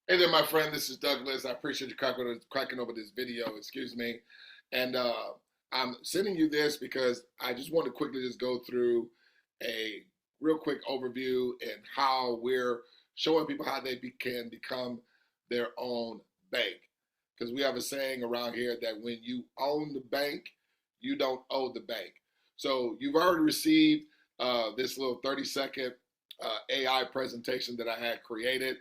Hey there, my friend. This is Douglas. I appreciate you cracking over this video. Excuse me. And I'm sending you this because I just want to quickly just go through a real quick overview and how we're showing people how can become their own bank. Because we have a saying around here that when you own the bank, you don't owe the bank. So you've already received this little 30-second AI presentation that I had created,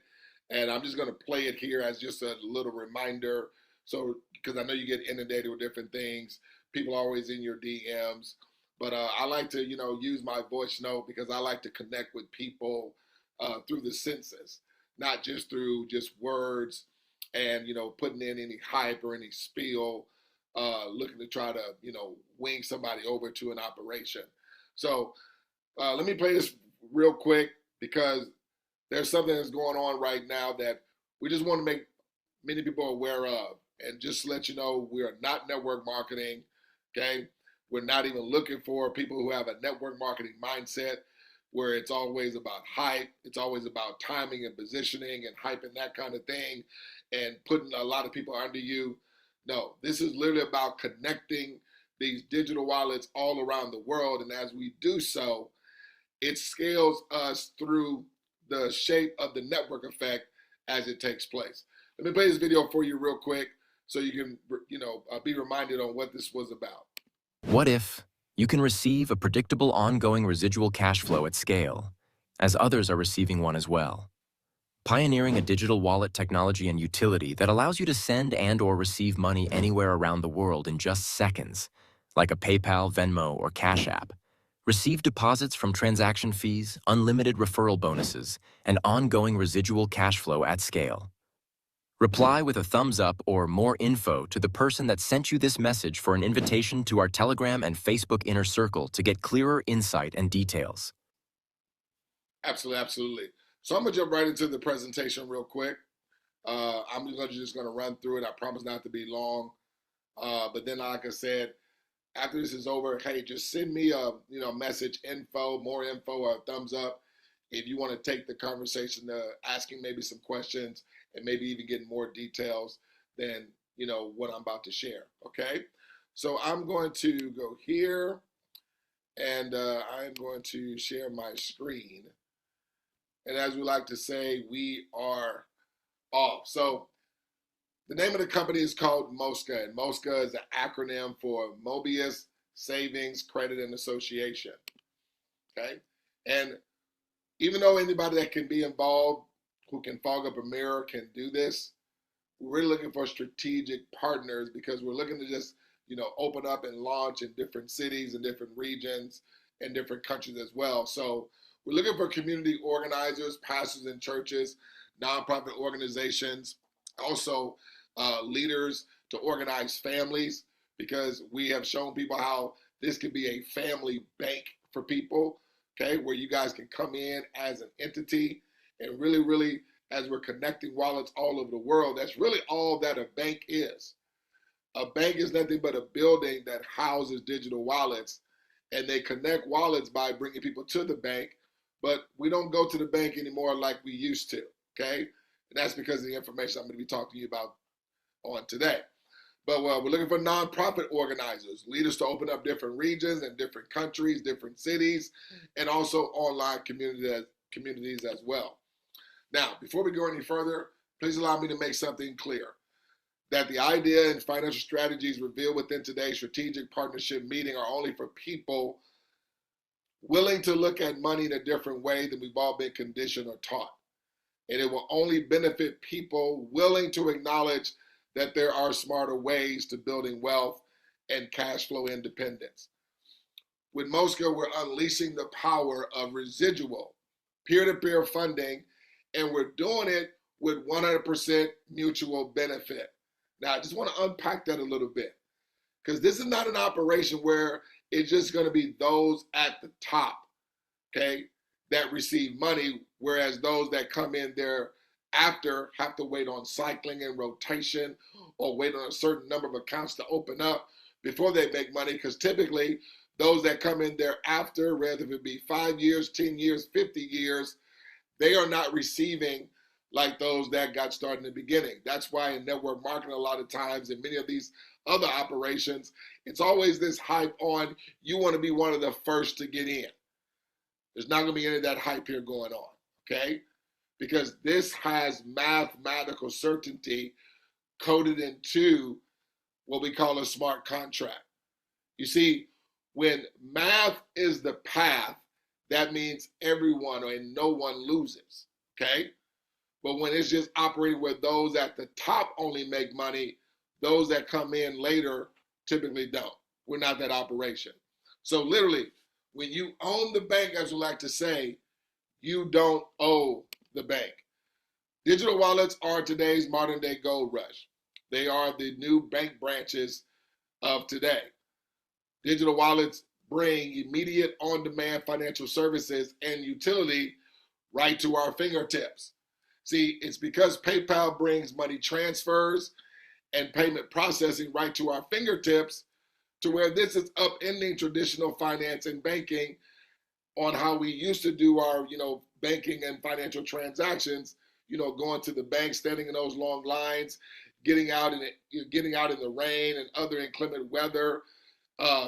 and I'm just going to play it here as just a little reminder. So, because I know you get inundated with different things, people are always in your DMs, but I like to, use my voice note because I like to connect with people through the senses, not just through just words and putting in any hype or any spiel, looking to try to wing somebody over to an operation. So let me play this real quick because there's something that's going on right now that we just want to make many people aware of. And just to let you know, we are not network marketing, okay? We're not even looking for people who have a network marketing mindset where it's always about hype, it's always about timing and positioning and hype and that kind of thing and putting a lot of people under you. No, this is literally about connecting these digital wallets all around the world. And as we do so, it scales us through the shape of the network effect as it takes place. Let me play this video for you real quick so you can, be reminded on what this was about. What if you can receive a predictable ongoing residual cash flow at scale, as others are receiving one as well? Pioneering a digital wallet technology and utility that allows you to send and/or receive money anywhere around the world in just seconds, like a PayPal, Venmo, or Cash App. Receive deposits from transaction fees, unlimited referral bonuses, and ongoing residual cash flow at scale. Reply with a thumbs up or more info to the person that sent you this message for an invitation to our Telegram and Facebook inner circle to get clearer insight and details. Absolutely, absolutely. So I'm gonna jump right into the presentation real quick. I'm just gonna run through it. I promise not to be long. But then, like I said, after this is over, hey, just send me a message, more info, or a thumbs up if you want to take the conversation to asking maybe some questions and maybe even getting more details than what I'm about to share. Okay, so I'm going to go here and I'm going to share my screen. And as we like to say, we are off. So the name of the company is called MOSCA, and MOSCA is an acronym for Mobius Savings Credit and Association. Okay, and even though anybody that can be involved who can fog up a mirror can do this, we're really looking for strategic partners because we're looking to just open up and launch in different cities and different regions and different countries as well. So we're looking for community organizers, pastors in churches, nonprofit organizations, also leaders to organize families, because we have shown people how this could be a family bank for people, okay, where you guys can come in as an entity and really, really, as we're connecting wallets all over the world, that's really all that a bank is. A bank is nothing but a building that houses digital wallets, and they connect wallets by bringing people to the bank, but we don't go to the bank anymore like we used to, okay? And that's because of the information I'm going to be talking to you about on today. But we're looking for nonprofit organizers, leaders to open up different regions and different countries, different cities, and also online communities as well. Now, before we go any further, please allow me to make something clear, that the idea and financial strategies revealed within today's strategic partnership meeting are only for people willing to look at money in a different way than we've all been conditioned or taught. And it will only benefit people willing to acknowledge that there are smarter ways to building wealth and cash flow independence. With Mosca, we're unleashing the power of residual peer-to-peer funding, and we're doing it with 100% mutual benefit. Now, I just want to unpack that a little bit, because this is not an operation where it's just going to be those at the top, okay, that receive money, whereas those that come in there after have to wait on cycling and rotation or wait on a certain number of accounts to open up before they make money, because typically those that come in there after, whether it be 5 years, 10 years, 50 years, they are not receiving like those that got started in the beginning. That's why in network marketing, a lot of times in many of these other operations, it's always this hype on you want to be one of the first to get in. There's not going to be any of that hype here going on, okay? Because this has mathematical certainty coded into what we call a smart contract. You see, when math is the path, that means everyone and no one loses, okay? But when it's just operating where those at the top only make money, those that come in later typically don't. We're not that operation. So literally, when you own the bank, as we like to say, you don't owe the bank. Digital wallets are today's modern day gold rush. They are the new bank branches of today. Digital wallets bring immediate on-demand financial services and utility right to our fingertips. See, it's because PayPal brings money transfers and payment processing right to our fingertips to where this is upending traditional finance and banking on how we used to do our, banking and financial transactions, going to the bank, standing in those long lines, getting out in the rain and other inclement weather,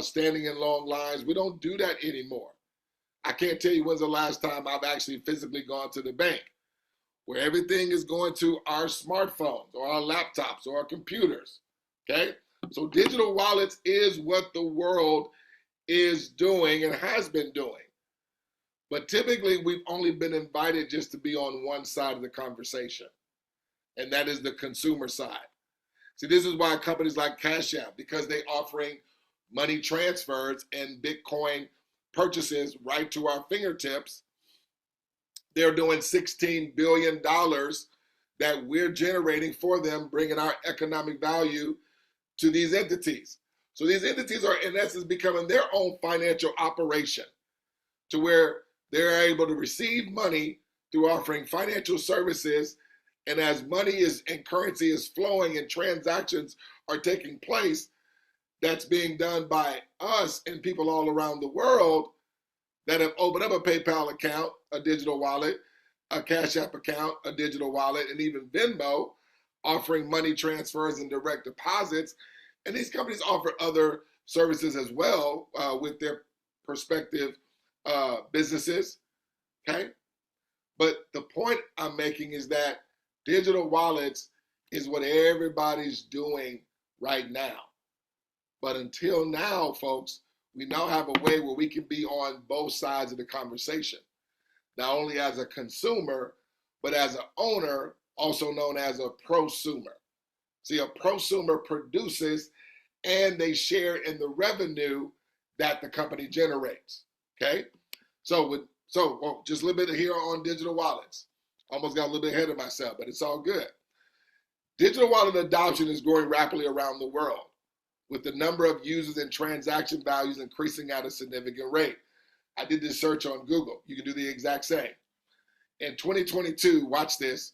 standing in long lines. We don't do that anymore. I can't tell you when's the last time I've actually physically gone to the bank, where everything is going to our smartphones or our laptops or our computers, okay? So digital wallets is what the world is doing and has been doing. But typically, we've only been invited just to be on one side of the conversation, and that is the consumer side. See, this is why companies like Cash App, because they're offering money transfers and Bitcoin purchases right to our fingertips, they're doing $16 billion that we're generating for them, bringing our economic value to these entities. So these entities are, in essence, becoming their own financial operation to where they're able to receive money through offering financial services. And as money is and currency is flowing and transactions are taking place, that's being done by us and people all around the world that have opened up a PayPal account, a digital wallet, a Cash App account, a digital wallet, and even Venmo, offering money transfers and direct deposits. And these companies offer other services as well with their prospective businesses, okay? But the point I'm making is that digital wallets is what everybody's doing right now. But until now, folks, we now have a way where we can be on both sides of the conversation, not only as a consumer, but as an owner, also known as a prosumer. See, a prosumer produces and they share in the revenue that the company generates, okay? So just a little bit here on digital wallets. Almost got a little bit ahead of myself, but it's all good. Digital wallet adoption is growing rapidly around the world, with the number of users and transaction values increasing at a significant rate. I did this search on Google. You can do the exact same. In 2022, watch this,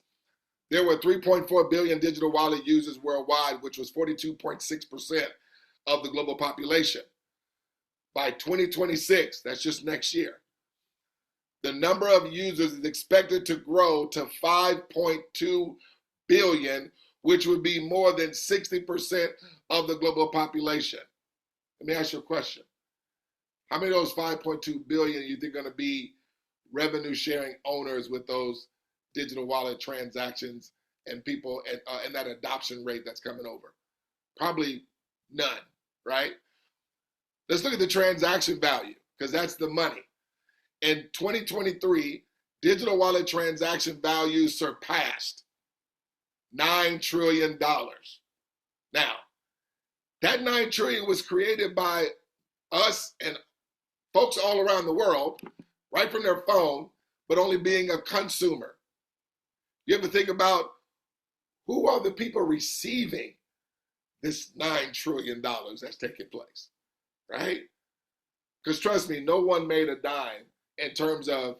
there were 3.4 billion digital wallet users worldwide, which was 42.6% of the global population. By 2026, that's just next year, the number of users is expected to grow to 5.2 billion, which would be more than 60% of the global population. Let me ask you a question. How many of those 5.2 billion you think are going to be revenue sharing owners with those digital wallet transactions and people and that adoption rate that's coming over? Probably none, right? Let's look at the transaction value, because that's the money. In 2023, digital wallet transaction value surpassed $9 trillion. Now, that $9 trillion was created by us and folks all around the world, right from their phone, but only being a consumer. You ever think about who are the people receiving this $9 trillion that's taking place, right? Because trust me, no one made a dime in terms of,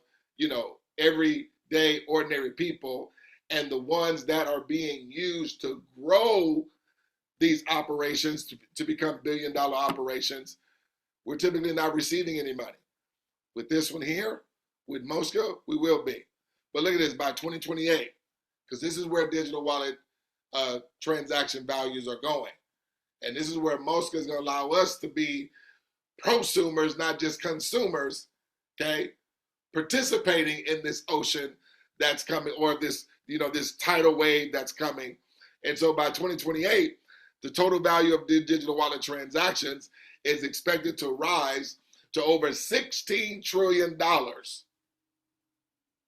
everyday ordinary people, and the ones that are being used to grow these operations to become billion-dollar operations, we're typically not receiving any money. With this one here, with Moscow, we will be. But look at this, by 2028, because this is where digital wallet transaction values are going. And this is where Mosca is going to allow us to be prosumers, not just consumers, okay, participating in this ocean that's coming, or this, this tidal wave that's coming. And so by 2028, the total value of the digital wallet transactions is expected to rise to over $16 trillion,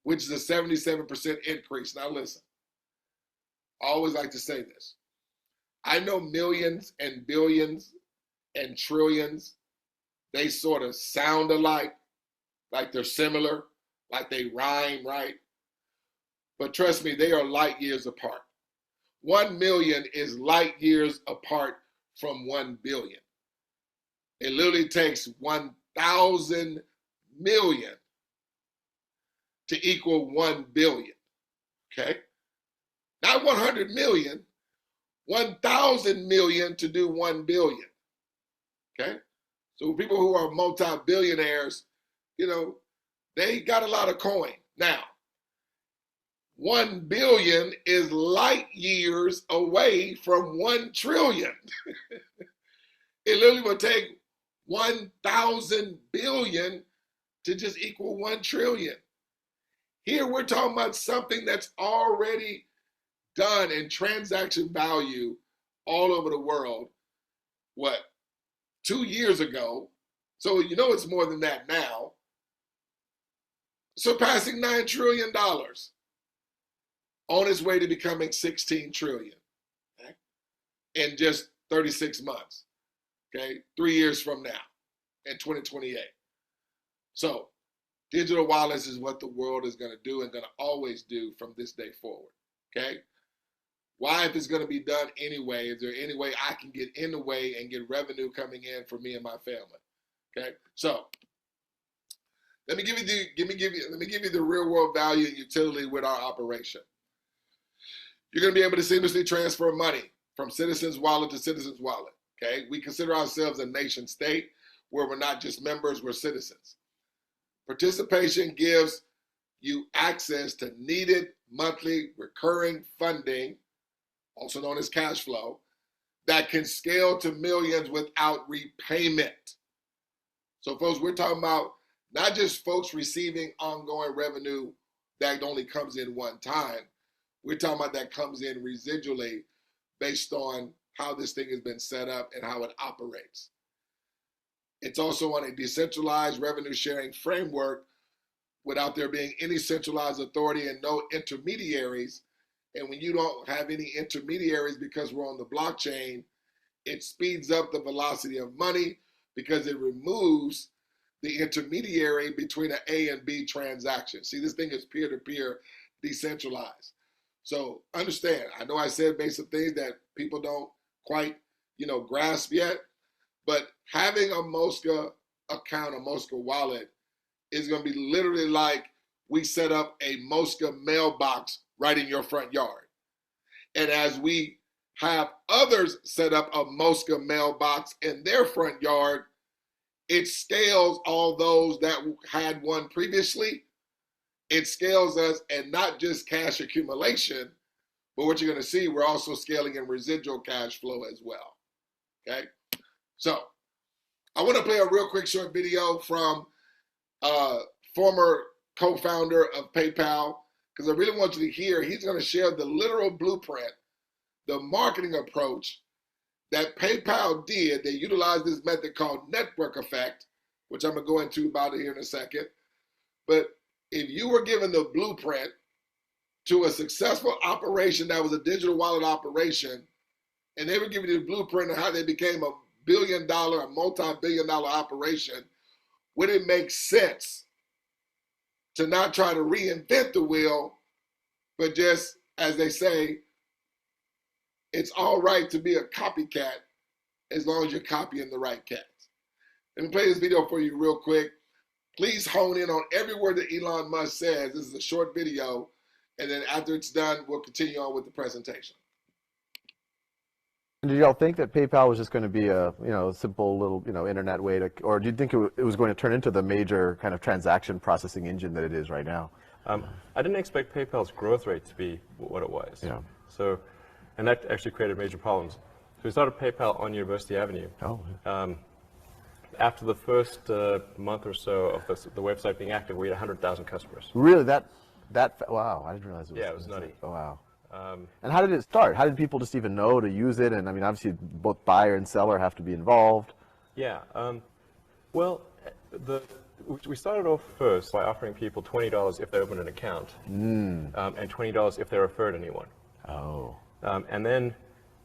which is a 77% increase. Now listen, I always like to say this. I know millions and billions and trillions, they sort of sound alike, like they're similar, like they rhyme, right? But trust me, they are light years apart. 1 million is light years apart from 1 billion. It literally takes 1,000 million to equal 1 billion, okay? Not 100 million, 1,000 million to do 1 billion, okay? So people who are multi-billionaires, they got a lot of coin. Now, 1 billion is light years away from 1 trillion. It literally would take 1,000 billion to just equal 1 trillion. Here we're talking about something that's already done in transaction value all over the world. What, 2 years ago? So it's more than that now. Surpassing $9 trillion. On its way to becoming 16 trillion, okay, in just 36 months, okay, 3 years from now, in 2028. So digital wallets is what the world is going to do and going to always do from this day forward, okay? Why, if it's going to be done anyway, is there any way I can get in the way and get revenue coming in for me and my family, okay? So let me give you the real world value and utility with our operation. You're going to be able to seamlessly transfer money from Citizens Wallet to Citizens Wallet, okay? We consider ourselves a nation state where we're not just members, we're citizens. Participation gives you access to needed monthly recurring funding, also known as cash flow, that can scale to millions without repayment. So folks, we're talking about not just folks receiving ongoing revenue that only comes in one time. We're talking about that comes in residually based on how this thing has been set up and how it operates. It's also on a decentralized revenue sharing framework without there being any centralized authority and no intermediaries. And when you don't have any intermediaries because we're on the blockchain, it speeds up the velocity of money because it removes the intermediary between an A and B transaction. See, this thing is peer-to-peer decentralized. So understand, I know I said basic things that people don't quite, grasp yet, but having a Mosca account, a Mosca wallet, is going to be literally like we set up a Mosca mailbox right in your front yard. And as we have others set up a Mosca mailbox in their front yard, it scales all those that had one previously. It scales us, and not just cash accumulation, but what you're going to see, we're also scaling in residual cash flow as well, okay? So I want to play a real quick short video from former co-founder of PayPal, because I really want you to hear, he's going to share the literal blueprint, the marketing approach that PayPal did. They utilized this method called network effect, which I'm going to go into about it here in a second. But if you were given the blueprint to a successful operation that was a digital wallet operation, and they were giving you the blueprint of how they became a billion-dollar, a multi-billion-dollar operation, would it make sense to not try to reinvent the wheel, but just, as they say, it's all right to be a copycat as long as you're copying the right cats. Let me play this video for you real quick. Please hone in on every word that Elon Musk says. This is a short video, and then after it's done, we'll continue on with the presentation. And did y'all think that PayPal was just going to be a simple little internet way to, or do you think it was going to turn into the major kind of transaction processing engine that it is right now? I didn't expect PayPal's growth rate to be what it was. Yeah. So, and that actually created major problems. So we started PayPal on University Avenue. Oh. After the first month or so of the website being active, we had 100,000 customers. Really? Wow, I didn't realize it was. Yeah, it was nutty. Oh, wow. And how did it start? How did people just even know to use it? And I mean, obviously, both buyer and seller have to be involved. Yeah. Well, we started off first by offering people $20 if they opened an account, and $20 if they referred anyone. Oh. And then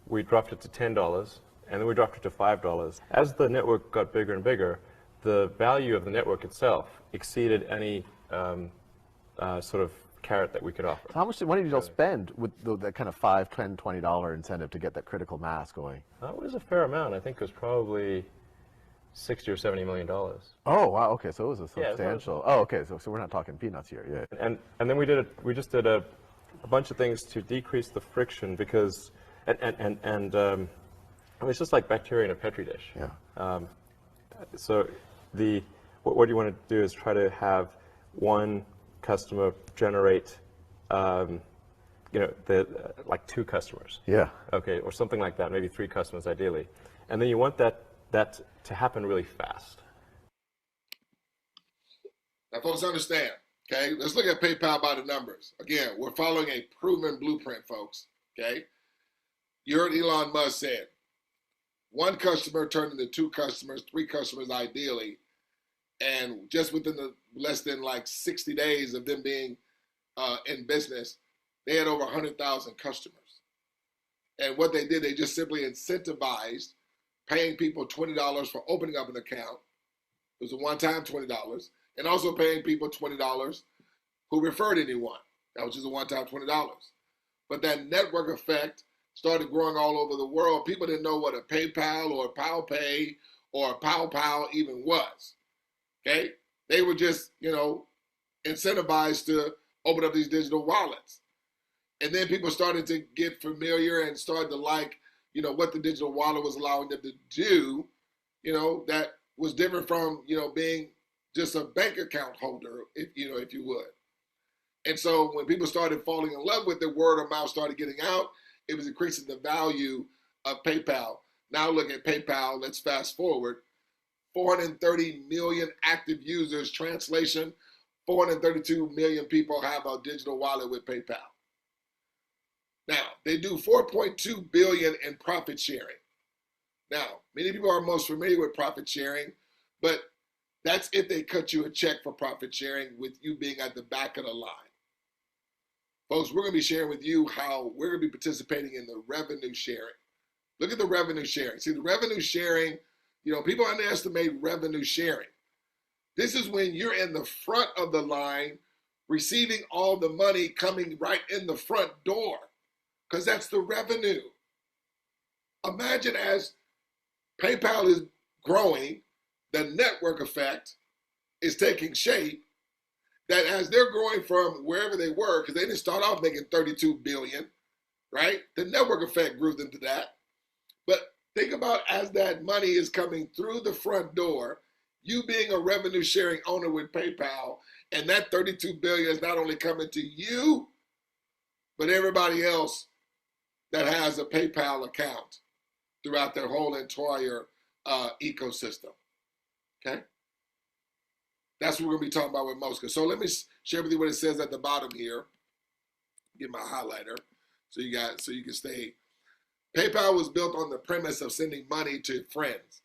we dropped it to $10, and then we dropped it to $5. As the network got bigger and bigger, the value of the network itself exceeded any sort of carrot that we could offer. So how much money did you all spend with that kind of $5, $10, $20 incentive to get that critical mass going? That was a fair amount. I think it was probably $60 or $70 million. Oh, wow. Okay, so it was a substantial. Yeah, okay, so we're not talking peanuts here. Yeah. And then we just did a bunch of things to decrease the friction because it's just like bacteria in a petri dish. Yeah. So what you want to do is try to have one customer generate, like 2 customers. Yeah. Okay, or something like that, maybe 3 customers ideally, and then you want that to happen really fast. Now, folks, understand. Okay, let's look at PayPal by the numbers. Again, we're following a proven blueprint, folks. Okay, you heard Elon Musk said, 1 customer turned into 2 customers, 3 customers ideally, and just within the less than like 60 days of them being in business, they had over 100,000 customers. And what they did, they just simply incentivized paying people $20 for opening up an account. It was a one-time $20, and also paying people $20 who referred anyone. That was just a one-time $20. But that network effect started growing all over the world. People didn't know what a PayPal or a PowPay or a PowPow even was. Okay? They were just, incentivized to open up these digital wallets. And then people started to get familiar and started to like, what the digital wallet was allowing them to do, that was different from, being just a bank account holder, if you would. And so when people started falling in love with it, word of mouth started getting out. It was increasing the value of PayPal. Now look at PayPal. Let's fast forward. 430 million active users. Translation, 432 million people have a digital wallet with PayPal. Now, they do 4.2 billion in profit sharing. Now, many people are most familiar with profit sharing, but that's if they cut you a check for profit sharing with you being at the back of the line. Folks, we're going to be sharing with you how we're going to be participating in the revenue sharing. Look at the revenue sharing. See, the revenue sharing, people underestimate revenue sharing. This is when you're in the front of the line receiving all the money coming right in the front door, because that's the revenue. Imagine as PayPal is growing, the network effect is taking shape, that as they're growing from wherever they were, because they didn't start off making 32 billion, right? The network effect grew them to that. But think about as that money is coming through the front door, you being a revenue sharing owner with PayPal, and that 32 billion is not only coming to you, but everybody else that has a PayPal account throughout their whole entire ecosystem. Okay? That's what we're going to be talking about with Mosca. So let me share with you what it says at the bottom here. Get my highlighter so you can stay. PayPal was built on the premise of sending money to friends.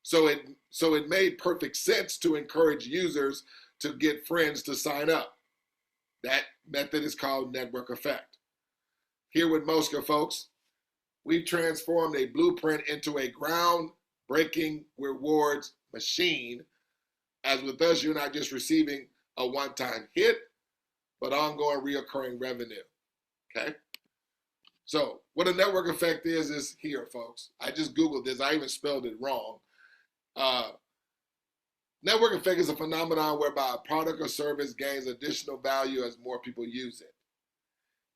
So it made perfect sense to encourage users to get friends to sign up. That method is called network effect. Here with Mosca, folks, we've transformed a blueprint into a groundbreaking rewards machine. As with us, you're not just receiving a one-time hit, but ongoing reoccurring revenue. Okay? So what a network effect is here, folks. I just Googled this. I even spelled it wrong. Network effect is a phenomenon whereby a product or service gains additional value as more people use it.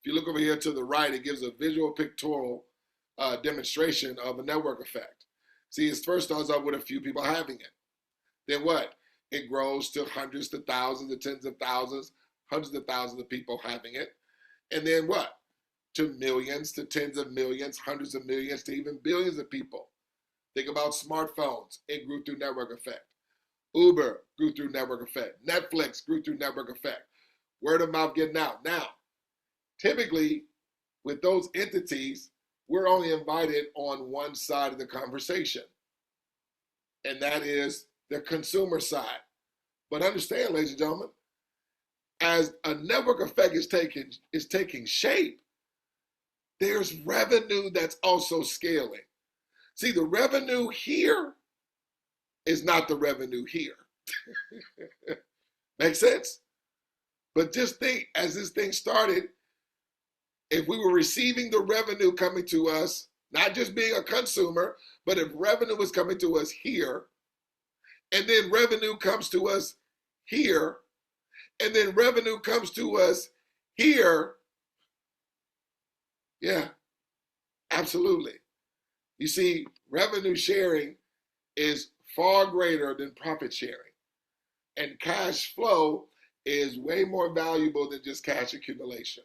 If you look over here to the right, it gives a visual pictorial demonstration of a network effect. See, it first starts off with a few people having it. Then what? It grows to hundreds to thousands to tens of thousands hundreds of thousands of people having it. And then what? To millions, to tens of millions, hundreds of millions, to even billions of people. Think about smartphones. It grew through network effect. Uber grew through network effect. Netflix grew through network effect. Word of mouth getting out. Now, typically, with those entities, we're only invited on one side of the conversation, and that is the consumer side. But understand, ladies and gentlemen, as a network effect is taking shape, there's revenue that's also scaling. See, the revenue here is not the revenue here. Make sense? But just think, as this thing started, if we were receiving the revenue coming to us, not just being a consumer, but if revenue was coming to us here, and then revenue comes to us here, and then revenue comes to us here, yeah, absolutely. You see, revenue sharing is far greater than profit sharing. And cash flow is way more valuable than just cash accumulation,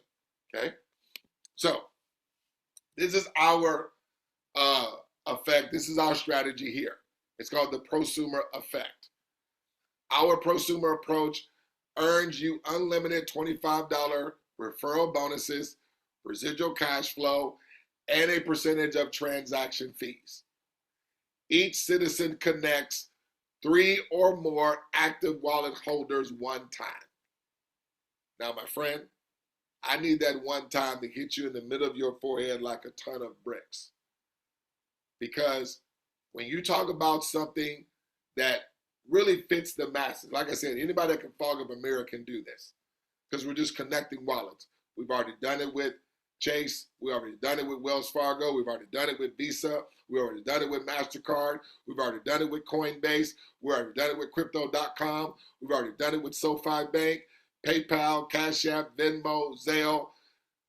okay? So this is our effect. This is our strategy here. It's called the prosumer effect. Our prosumer approach earns you unlimited $25 referral bonuses, residual cash flow, and a percentage of transaction fees. Each citizen connects 3 or more active wallet holders one time. Now, my friend, I need that one time to hit you in the middle of your forehead like a ton of bricks. Because when you talk about something that really fits the masses, like I said, anybody that can fog up a mirror can do this, because we're just connecting wallets. We've already done it with Chase. We've already done it with Wells Fargo. We've already done it with Visa. We've already done it with MasterCard. We've already done it with Coinbase. We've already done it with Crypto.com. We've already done it with SoFi Bank, PayPal, Cash App, Venmo, Zelle.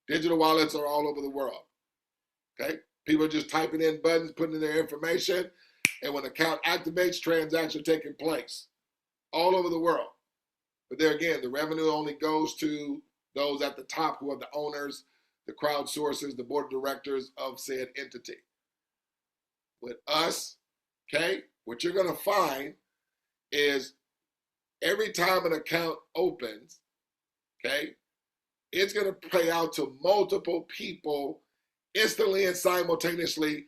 Digital wallets are all over the world. Okay? People are just typing in buttons, putting in their information, and when the account activates, transactions are taking place all over the world. But there again, the revenue only goes to those at the top who are the owners, the crowdsourcers, the board of directors of said entity. With us, okay, what you're going to find is every time an account opens, okay, it's going to pay out to multiple people instantly and simultaneously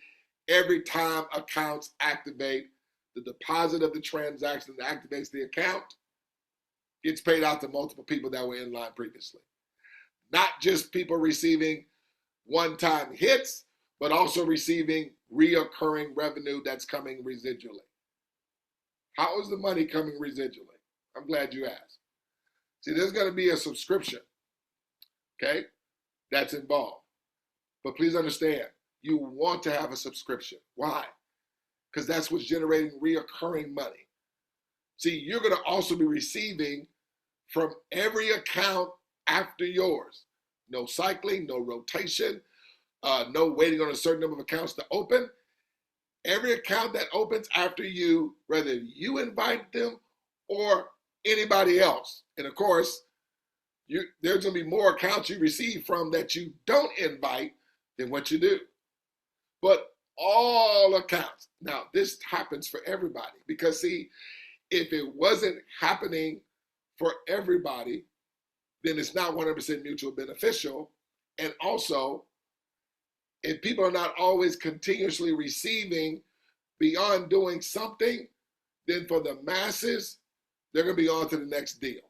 every time accounts activate. The deposit of the transaction that activates the account gets paid out to multiple people that were in line previously. Not just people receiving one-time hits, but also receiving reoccurring revenue that's coming residually. How is the money coming residually? I'm glad you asked. See, there's going to be a subscription, okay, that's involved. But please understand, you want to have a subscription. Why? Because that's what's generating reoccurring money. See, you're going to also be receiving from every account after yours. No cycling, no rotation, no waiting on a certain number of accounts to open. Every account that opens after you, whether you invite them or anybody else. And of course, there's going to be more accounts you receive from that you don't invite than what you do. But all accounts. Now, this happens for everybody because, see, if it wasn't happening for everybody, then it's not 100% mutual beneficial. And also, if people are not always continuously receiving beyond doing something, then for the masses, they're going to be on to the next deal.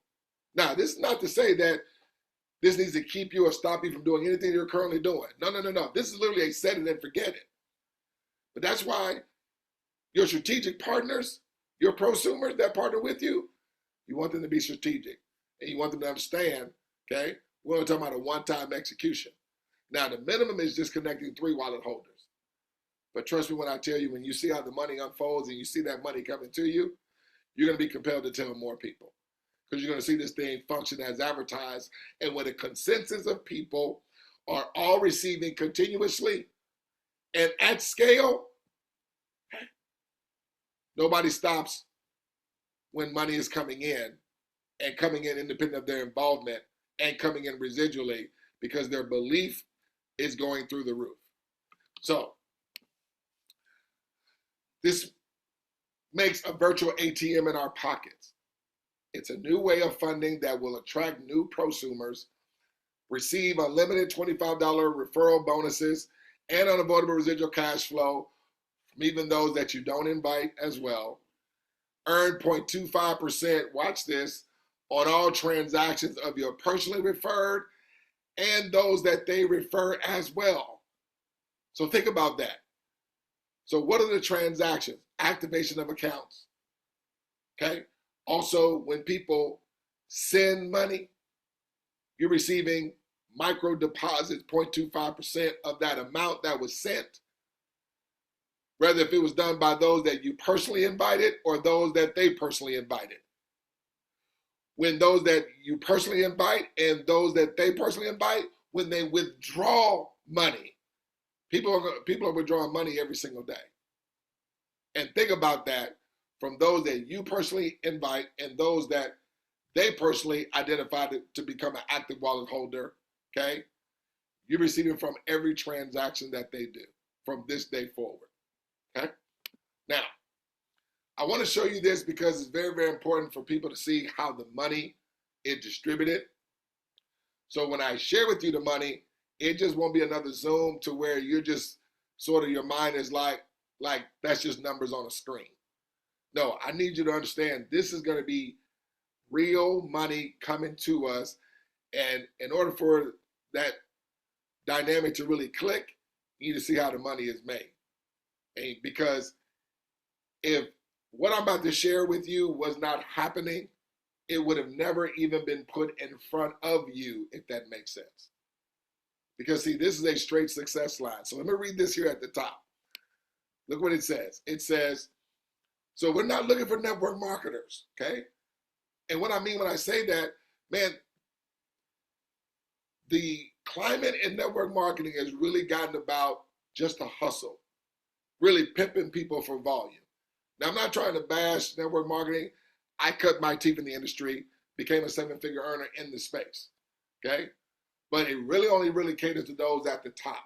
Now, this is not to say that this needs to keep you or stop you from doing anything you're currently doing. No. This is literally a set it and forget it. But that's why your strategic partners, your prosumers that partner with you, you want them to be strategic. And you want them to understand, okay, we're only talking about a one-time execution. Now, the minimum is just connecting 3 wallet holders. But trust me when I tell you, when you see how the money unfolds and you see that money coming to you, you're going to be compelled to tell more people. Because you're going to see this thing function as advertised. And when a consensus of people are all receiving continuously and at scale, nobody stops when money is coming in and coming in independent of their involvement and coming in residually because their belief is going through the roof. So this makes a virtual ATM in our pockets. It's a new way of funding that will attract new prosumers, receive unlimited $25 referral bonuses and unavoidable residual cash flow from even those that you don't invite as well. Earn 0.25%, watch this, on all transactions of your personally referred and those that they refer as well. So think about that. So what are the transactions? Activation of accounts, okay? Also, when people send money, you're receiving micro deposits, 0.25% of that amount that was sent, whether if it was done by those that you personally invited or those that they personally invited. When those that you personally invite and those that they personally invite, when they withdraw money, people are withdrawing money every single day. And think about that from those that you personally invite and those that they personally identified to become an active wallet holder, okay? You're receiving from every transaction that they do from this day forward, okay? Now, I want to show you this because it's very, very important for people to see how the money is distributed. So when I share with you the money, it just won't be another Zoom to where you're just sort of, your mind is like that's just numbers on a screen. No, I need you to understand this is going to be real money coming to us. And in order for that dynamic to really click, you need to see how the money is made. And because if what I'm about to share with you was not happening, it would have never even been put in front of you, if that makes sense. Because see, this is a straight success line. So let me read this here at the top. Look what it says. It says, so we're not looking for network marketers, okay? And what I mean when I say that, man, the climate in network marketing has really gotten about just a hustle, really pimping people for volume. Now, I'm not trying to bash network marketing. I cut my teeth in the industry, became a seven-figure earner in the space, okay? But it really only really catered to those at the top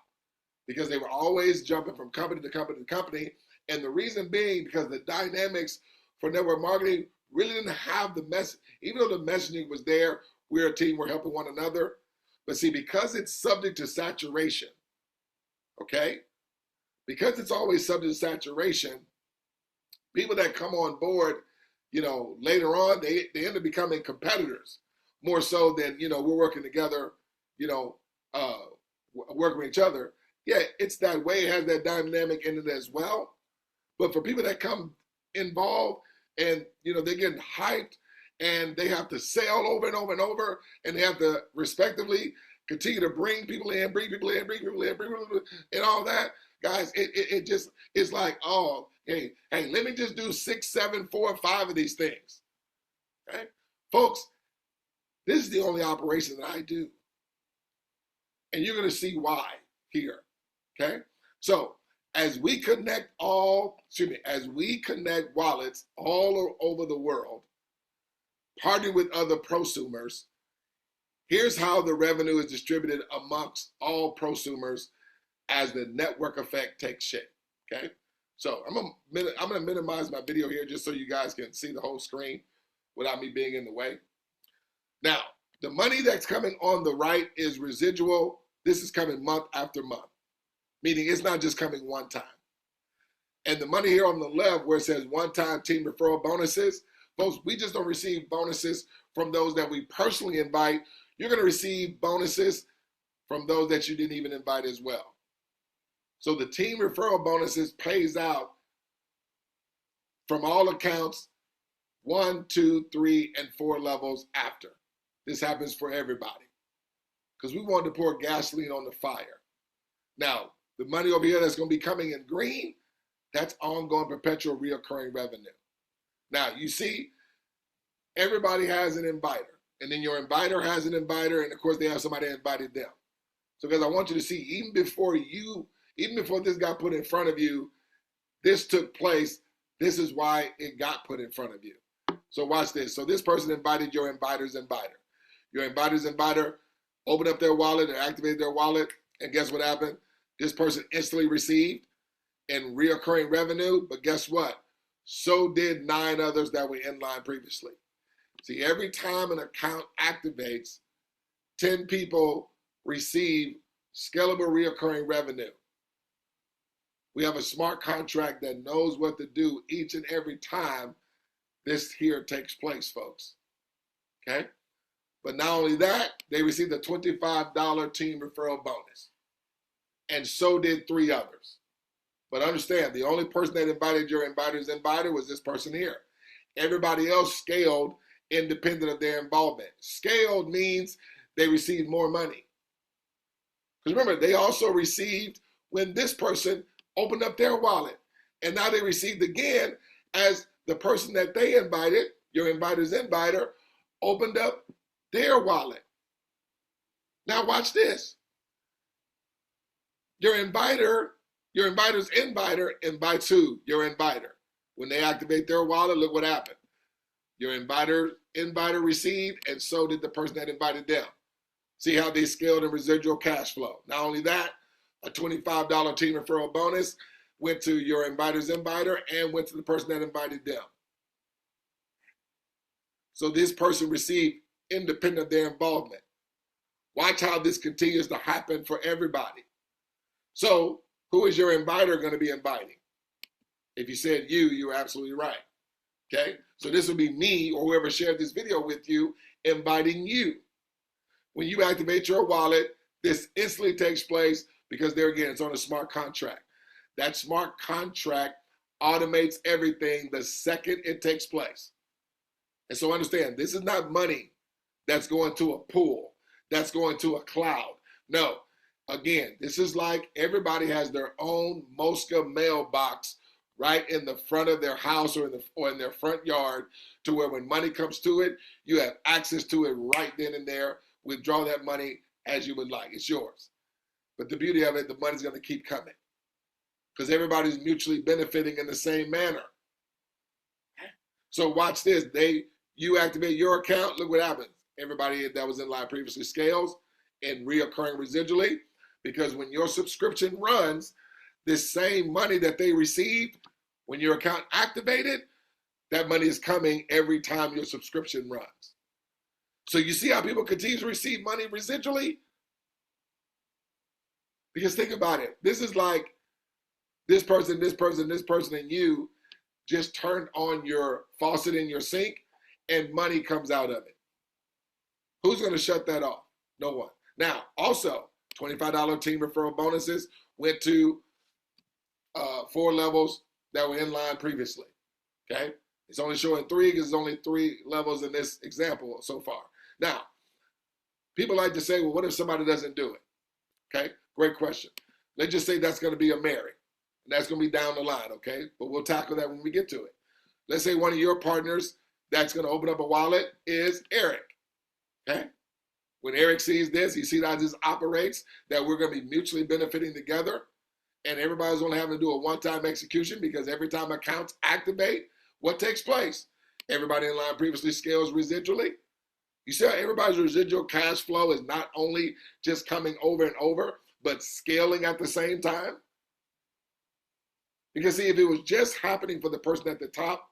because they were always jumping from company to company to company. And the reason being because the dynamics for network marketing really didn't have the message. Even though the messaging was there, we're a team, we're helping one another. But see, because it's subject to saturation, okay? Because it's always subject to saturation, people that come on board, you know, later on, they end up becoming competitors more so than, you know, we're working together, you know, working with each other. Yeah, it's that way. It has that dynamic in it as well. But for people that come involved and, you know, they're getting hyped and they have to sell over and over and over and they have to respectively continue to bring people in, bring people in, bring people in, bring people in, and all that, guys, it just, it's like, oh, hey, let me just do 6, 7, 4, 5 of these things. Okay? Folks, this is the only operation that I do. And you're going to see why here. Okay? So, as we connect wallets all over the world, partner with other prosumers, here's how the revenue is distributed amongst all prosumers as the network effect takes shape. Okay? So I'm gonna minimize my video here just so you guys can see the whole screen without me being in the way. Now, the money that's coming on the right is residual. This is coming month after month, meaning it's not just coming one time. And the money here on the left where it says one-time team referral bonuses, folks, we just don't receive bonuses from those that we personally invite. You're gonna receive bonuses from those that you didn't even invite as well. So the team referral bonuses pays out from all accounts 1, 2, 3, and 4 levels after. This happens for everybody because we want to pour gasoline on the fire. Now, the money over here that's going to be coming in green, that's ongoing perpetual reoccurring revenue. Now, you see, everybody has an inviter, and then your inviter has an inviter, and of course they have somebody that invited them. So because I want you to see, even before this got put in front of you, this took place. This is why it got put in front of you. So watch this. So this person invited your inviter's inviter. Your inviter's inviter opened up their wallet or activated their wallet, and guess what happened? This person instantly received in reoccurring revenue, but guess what? So did 9 others that were in line previously. See, every time an account activates, 10 people receive scalable reoccurring revenue. We have a smart contract that knows what to do each and every time this here takes place, folks. Okay? But not only that, they received a $25 team referral bonus. And so did 3 others. But understand, the only person that invited your inviter's inviter was this person here. Everybody else scaled independent of their involvement. Scaled means they received more money. Because remember, they also received when this person opened up their wallet. And now they received again as the person that they invited, your inviter's inviter, opened up their wallet. Now watch this. Your inviter's inviter invites who? Your inviter. When they activate their wallet, look what happened. Your inviter received, and so did the person that invited them. See how they scaled in residual cash flow. Not only that, a $25 team referral bonus went to your inviter's inviter and went to the person that invited them. So this person received independent of their involvement. Watch how this continues to happen for everybody. So who is your inviter going to be inviting? If you said you're absolutely right. Okay? So this will be me or whoever shared this video with you inviting you. When you activate your wallet, this instantly takes place because there again, it's on a smart contract. That smart contract automates everything the second it takes place. And so understand, this is not money that's going to a pool, that's going to a cloud. No, again, this is like everybody has their own Mosca mailbox right in the front of their house or in their front yard, to where when money comes to it, you have access to it right then and there. Withdraw that money as you would like. It's yours. But the beauty of it, the money's going to keep coming because everybody's mutually benefiting in the same manner. So watch this. You activate your account, look what happens. Everybody that was in line previously scales and reoccurring residually, because when your subscription runs, this same money that they received when your account activated, that money is coming every time your subscription runs. So you see how people continue to receive money residually? Because think about it. This is like this person, and you just turned on your faucet in your sink and money comes out of it. Who's going to shut that off? No one. Now, also, $25 team referral bonuses went to 4 levels that were in line previously. Okay? It's only showing 3 because there's only 3 levels in this example so far. Now, people like to say, well, what if somebody doesn't do it? Okay? Great question. Let's just say that's going to be a Mary. And that's going to be down the line, okay? But we'll tackle that when we get to it. Let's say one of your partners that's going to open up a wallet is Eric. Okay? When Eric sees this, he sees how this operates, that we're going to be mutually benefiting together, and everybody's going to have to do a one-time execution, because every time accounts activate, what takes place? Everybody in line previously scales residually. You see how everybody's residual cash flow is not only just coming over and over, but scaling at the same time? Because see, if it was just happening for the person at the top,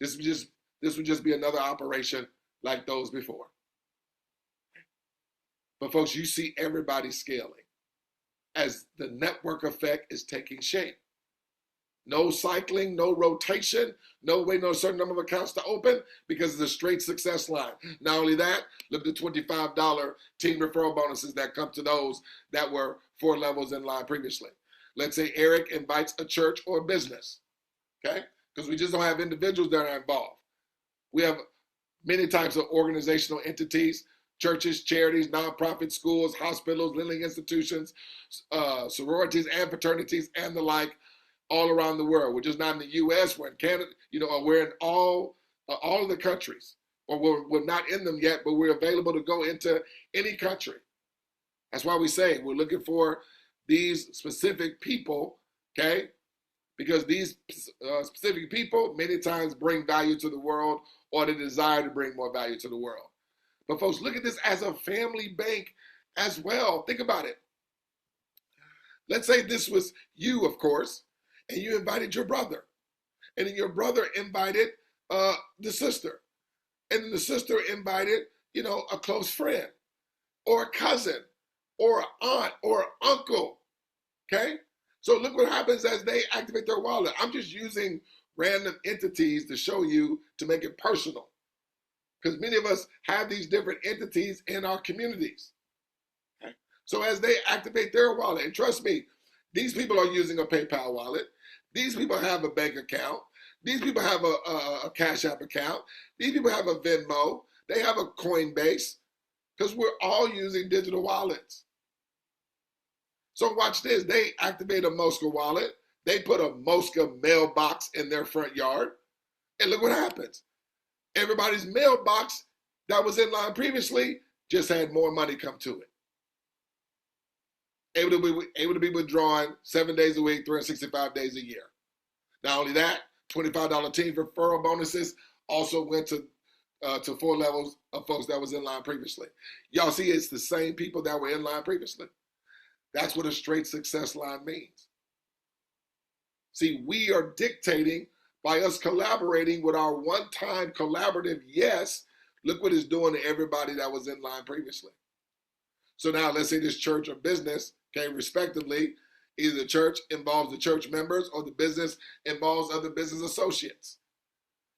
this would just be another operation like those before. But folks, you see everybody scaling as the network effect is taking shape. No cycling, no rotation, no waiting on a certain number of accounts to open, because it's a straight success line. Not only that, look at the $25 team referral bonuses that come to those that were 4 levels in line previously. Let's say Eric invites a church or a business, okay? Because we just don't have individuals that are involved. We have many types of organizational entities: churches, charities, nonprofit, schools, hospitals, lending institutions, sororities and fraternities, and the like, all around the world. We're just not in the U.S., we're in Canada, we're in all of the countries, or we're not in them yet, but we're available to go into any country. That's why we say we're looking for these specific people, okay? because these specific people many times bring value to the world, or they desire to bring more value to the world. But folks, look at this as a family bank as well. Think about it. Let's say this was you, of course, and you invited your brother, and then your brother invited the sister, and then the sister invited, a close friend, or a cousin, or an aunt, or an uncle. Okay? So look what happens as they activate their wallet. I'm just using random entities to show you, to make it personal, because many of us have these different entities in our communities. Okay? So as they activate their wallet, and trust me, these people are using a PayPal wallet. These people have a bank account. These people have a Cash App account. These people have a Venmo. They have a Coinbase, because we're all using digital wallets. So watch this. They activate a Mosca wallet. They put a Mosca mailbox in their front yard. And look what happens. Everybody's mailbox that was in line previously just had more money come to it. Able to be withdrawn 7 days a week, 365 days a year. Not only that, $25 team referral bonuses also went to 4 levels of folks that was in line previously. Y'all see, it's the same people that were in line previously. That's what a straight success line means. See, we are dictating by us collaborating with our one-time collaborative yes. Look what it's doing to everybody that was in line previously. So now let's say this church or business, okay, respectively, either the church involves the church members or the business involves other business associates.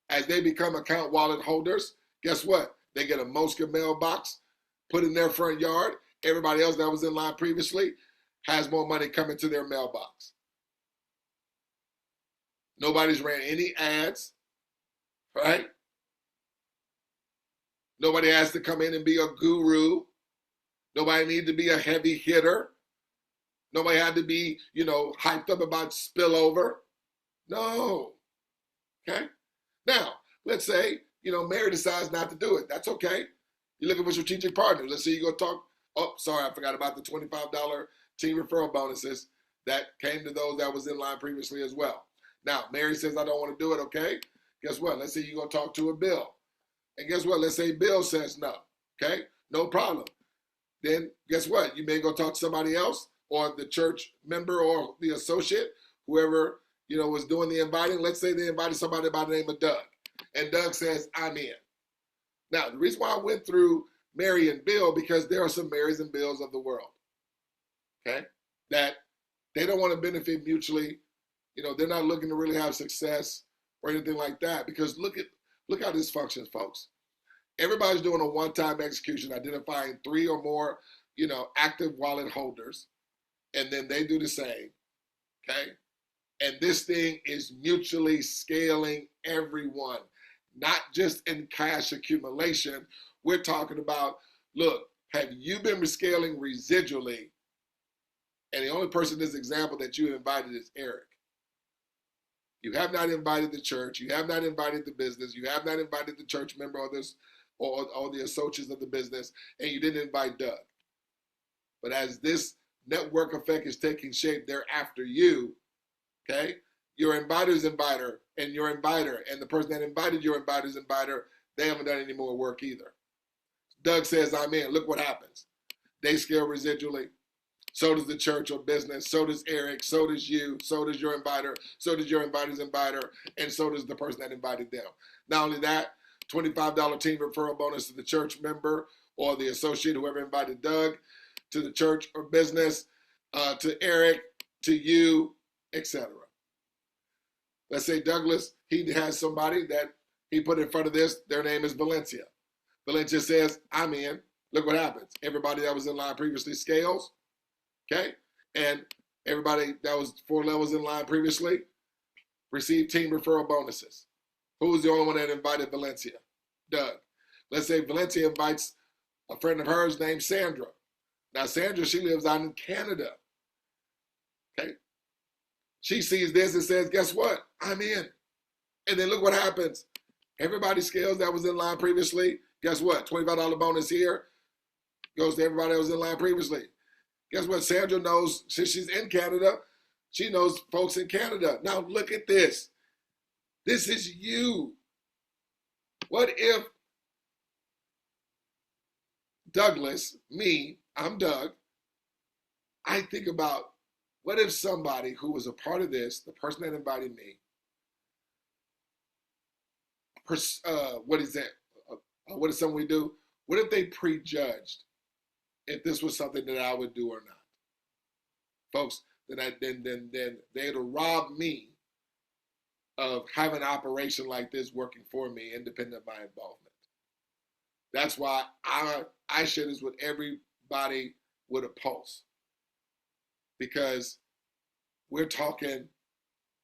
As they become account wallet holders, guess what? They get a Mosca mailbox put in their front yard. Everybody else that was in line previously has more money coming to their mailbox. Nobody's ran any ads, right? Nobody has to come in and be a guru. Nobody needs to be a heavy hitter. Nobody had to be, hyped up about spillover. No. Okay? Now, let's say, Mary decides not to do it. That's okay. You're looking for strategic partners. Let's say you go talk. Oh, sorry, I forgot about the $25 team referral bonuses that came to those that was in line previously as well. Now, Mary says, I don't want to do it, okay? Guess what? Let's say you go talk to a Bill. And guess what? Let's say Bill says no, okay? No problem. Then guess what? You may go talk to somebody else or the church member or the associate, whoever, was doing the inviting. Let's say they invited somebody by the name of Doug. And Doug says, I'm in. Now, the reason why I went through Mary and Bill, because there are some Marys and Bills of the world, okay? That they don't want to benefit mutually. They're not looking to really have success or anything like that, because look how this functions, folks. Everybody's doing a one-time execution, identifying 3 or more, active wallet holders, and then they do the same, okay? And this thing is mutually scaling everyone, not just in cash accumulation. We're talking about, look, have you been scaling residually? And the only person in this example that you invited is Eric. You have not invited the church. You have not invited the business. You have not invited the church member or the associates of the business, and you didn't invite Doug. But as this network effect is taking shape, they're after you, okay? Your inviter's inviter and your inviter and the person that invited your inviter's inviter, they haven't done any more work either. Doug says, I'm in. Look what happens. They scale residually. So does the church or business. So does Eric. So does you. So does your inviter. So does your inviter's inviter. And so does the person that invited them. Not only that, $25 team referral bonus to the church member or the associate, whoever invited Doug, to the church or business, to Eric, to you, etc. Let's say Douglas, he has somebody that he put in front of this. Their name is Valencia. Valencia says, I'm in. Look what happens. Everybody that was in line previously scales. Okay? And everybody that was 4 levels in line previously received team referral bonuses. Who was the only one that invited Valencia? Doug. Let's say Valencia invites a friend of hers named Sandra. Now, Sandra, she lives out in Canada. Okay? She sees this and says, guess what? I'm in. And then look what happens. Everybody scales that was in line previously. Guess what? $25 bonus here goes to everybody that was in line previously. Guess what? Sandra knows, since she's in Canada, She knows folks in Canada. Now look at this. This is you. What if Douglas, me, I'm Doug, I think about what if somebody who was a part of this, the person that invited me, what is that? What is something we do? What if they prejudged if this was something that I would do or not? Folks, then they'd rob me of having an operation like this working for me, independent of my involvement. That's why I share this with everybody with a pulse, because we're talking,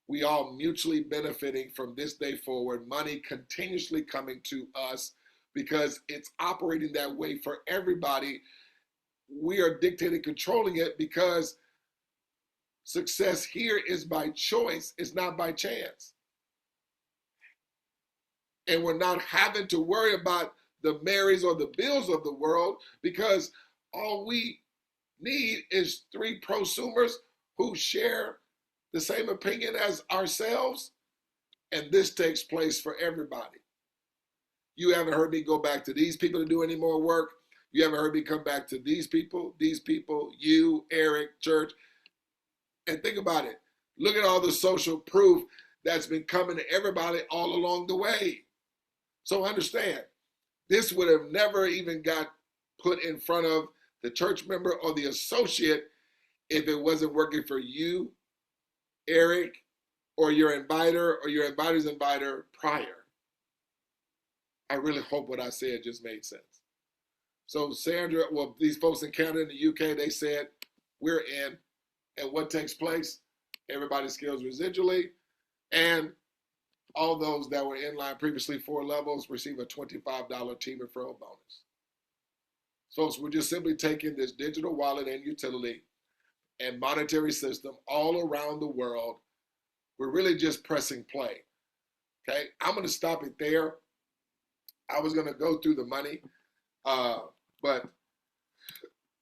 we all mutually benefiting from this day forward, money continuously coming to us because it's operating that way for everybody. We are dictating, controlling it, because success here is by choice, it's not by chance. And we're not having to worry about the Marys or the Bills of the world, because all we need is 3 prosumers who share the same opinion as ourselves, and this takes place for everybody. You haven't heard me go back to these people to do any more work. You haven't heard me come back to these people, you, Eric, Church. And think about it. Look at all the social proof that's been coming to everybody all along the way. So understand, this would have never even got put in front of the church member or the associate if it wasn't working for you, Eric, or your inviter or your inviter's inviter prior. I really hope what I said just made sense. So Sandra, well, these folks in Canada and the UK, they said, we're in. And what takes place? Everybody scales residually, and all those that were in line previously 4 levels receive a $25 team referral bonus. Folks, we're just simply taking this digital wallet and utility and monetary system all around the world. We're really just pressing play. Okay, I'm going to stop it there. I was going to go through the money, but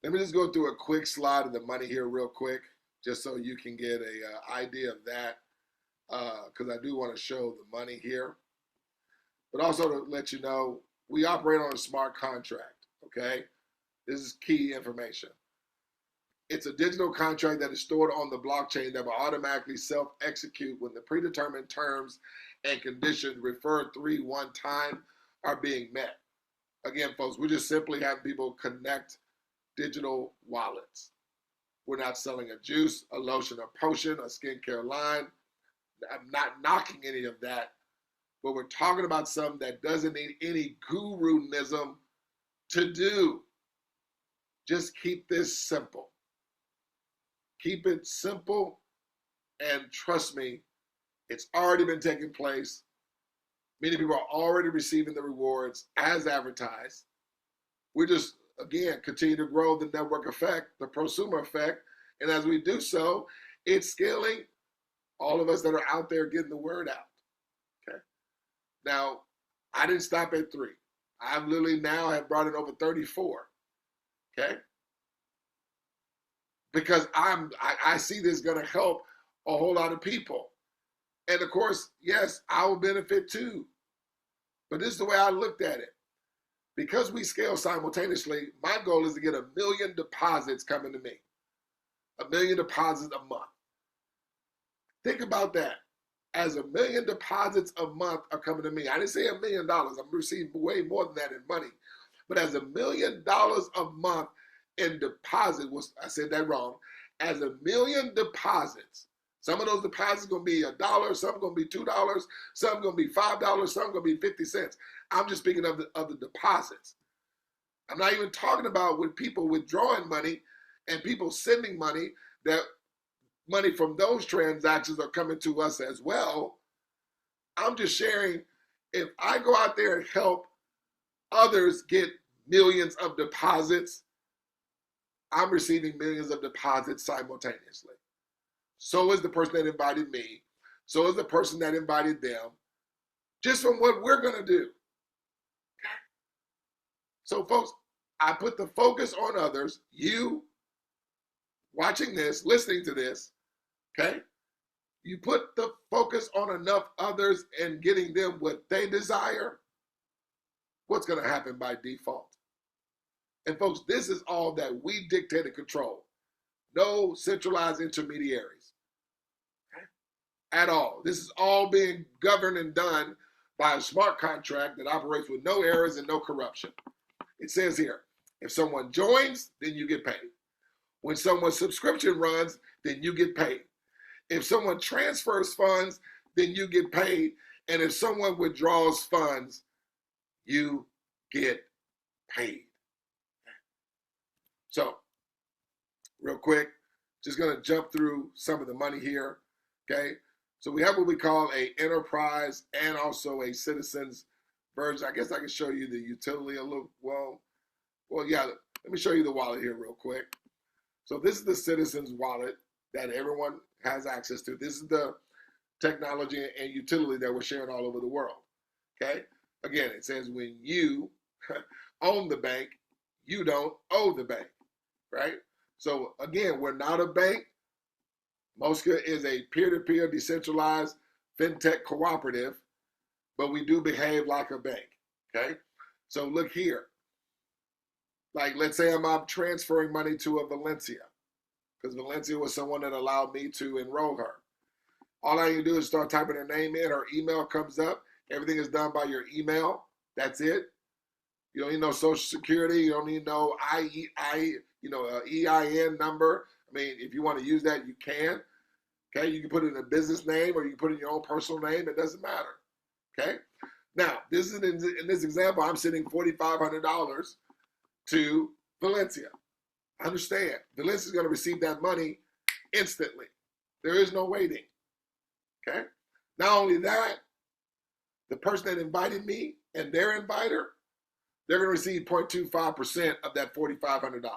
let me just go through a quick slide of the money here real quick, just so you can get an idea of that, because I do want to show the money here. But also to let you know, we operate on a smart contract, okay? This is key information. It's a digital contract that is stored on the blockchain that will automatically self-execute when the predetermined terms and conditions referred 1 time are being met. Again, folks, we're just simply having people connect digital wallets. We're not selling a juice, a lotion, a potion, a skincare line. I'm not knocking any of that, but we're talking about something that doesn't need any guru-nism to do. Just keep this simple. Keep it simple, and trust me, it's already been taking place. Many people are already receiving the rewards as advertised. We're just, again, continue to grow the network effect, the prosumer effect, and as we do so, it's scaling. All of us that are out there getting the word out. Okay. Now, I didn't stop at 3. I've literally now have brought in over 34. Okay. Because I see this going to help a whole lot of people. And of course, yes, I will benefit too. But this is the way I looked at it. Because we scale simultaneously, my goal is to get 1 million deposits coming to me. 1 million deposits a month. Think about that. As 1 million deposits a month are coming to me. I didn't say $1 million. I'm receiving way more than that in money. But as $1 million a month in deposit, I said that wrong. As 1 million deposits, some of those deposits are going to be $1, some are going to be $2, some are going to be $5, some are going to be 50 cents. I'm just speaking of the deposits. I'm not even talking about with people withdrawing money and people sending money, that money from those transactions are coming to us as well. I'm just sharing, if I go out there and help others get millions of deposits, I'm receiving millions of deposits simultaneously. So is the person that invited me. So is the person that invited them, just from what we're going to do. So folks, I put the focus on others, you watching this, listening to this, Okay? You put the focus on enough others and getting them what they desire, what's going to happen by default? And folks, this is all that we dictate and control. No centralized intermediaries at all. This is all being governed and done by a smart contract that operates with no errors and no corruption. It says here, if someone joins, then you get paid. When someone's subscription runs, then you get paid. If someone transfers funds, then you get paid. And if someone withdraws funds, you get paid. So, real quick, just going to jump through some of the money here, okay? So we have what we call a enterprise and also a citizens version. I guess I can show you the utility a little, well, yeah, let me show you the wallet here real quick. So this is the citizens wallet that everyone has access to. This is the technology and utility that we're sharing all over the world, okay? Again, it says when you own the bank, you don't owe the bank, right? So again, we're not a bank. Mosca is a peer-to-peer decentralized fintech cooperative, but we do behave like a bank, okay? So look here. Like, let's say I'm transferring money to a Valencia, because Valencia was someone that allowed me to enroll her. All I can do is start typing her name in, her email comes up, everything is done by your email, that's it. You don't need no social security, you don't need no EIN number. I mean, if you want to use that, you can. Okay, you can put it in a business name or you can put it in your own personal name, it doesn't matter. Okay, now this is in this example, I'm sending $4,500 to Valencia. Understand, Valencia is going to receive that money instantly. There is no waiting. Okay, not only that, the person that invited me and their inviter, they're going to receive 0.25% of that $4,500.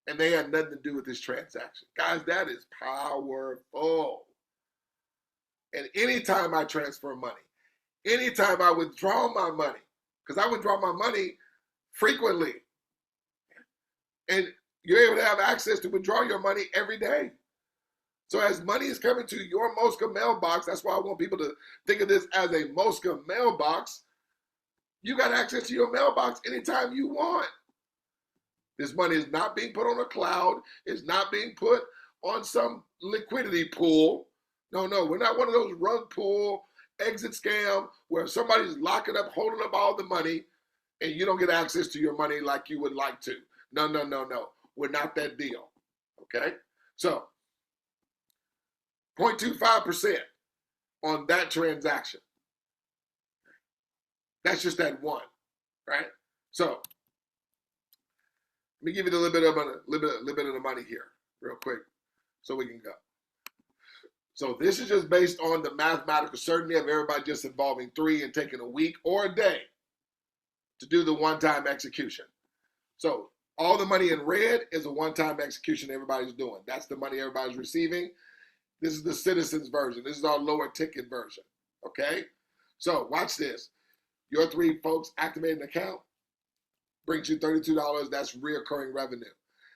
And they had nothing to do with this transaction. Guys, that is powerful. And anytime I transfer money, anytime I withdraw my money, because I withdraw my money frequently, and you're able to have access to withdraw your money every day. So as money is coming to your Mosca mailbox, that's why I want people to think of this as a Mosca mailbox. You got access to your mailbox anytime you want. This money is not being put on a cloud. It's not being put on some liquidity pool. No, we're not one of those rug pull exit scam where somebody's locking up, holding up all the money, and you don't get access to your money like you would like to. No. We're not that deal, okay? So 0.25% on that transaction. That's just that one, right? So let me give you a little bit of the money here, real quick, so we can go. So this is just based on the mathematical certainty of everybody just involving 3 and taking a week or a day to do the one-time execution. So all the money in red is a one-time execution everybody's doing. That's the money everybody's receiving. This is the citizens version. This is our lower ticket version, okay? So watch this. Your 3 folks activate an account, brings you $32. That's reoccurring revenue.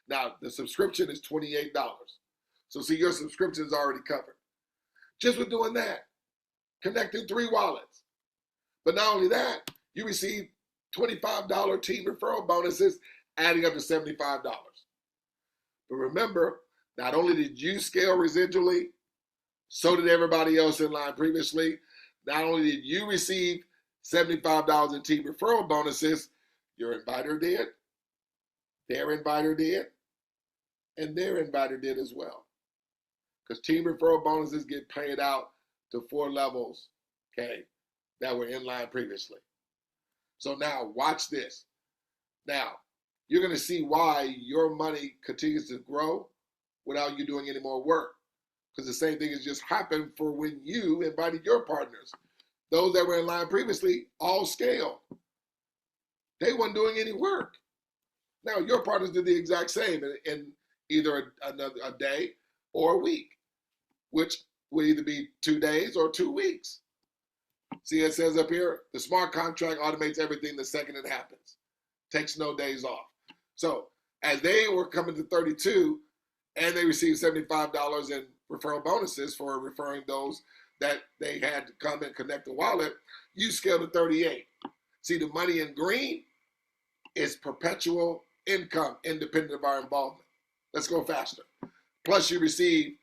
Now, the subscription is $28. So see, your subscription is already covered. Just with doing that, connecting 3 wallets. But not only that, you receive $25 team referral bonuses, adding up to $75. But remember, not only did you scale residually, so did everybody else in line previously. Not only did you receive $75 in team referral bonuses, your inviter did, their inviter did, and their inviter did as well. Because team referral bonuses get paid out to 4 levels, okay, that were in line previously. So now watch this. Now, you're going to see why your money continues to grow without you doing any more work. Because the same thing has just happened for when you invited your partners. Those that were in line previously all scaled. They weren't doing any work. Now, your partners did the exact same in either a day or a week, which will either be 2 days or 2 weeks. See, it says up here, the smart contract automates everything the second it happens. Takes no days off. So as they were coming to 32, and they received $75 in referral bonuses for referring those that they had to come and connect the wallet, you scale to 38. See, the money in green is perpetual income independent of our involvement. Let's go faster. Plus, you receive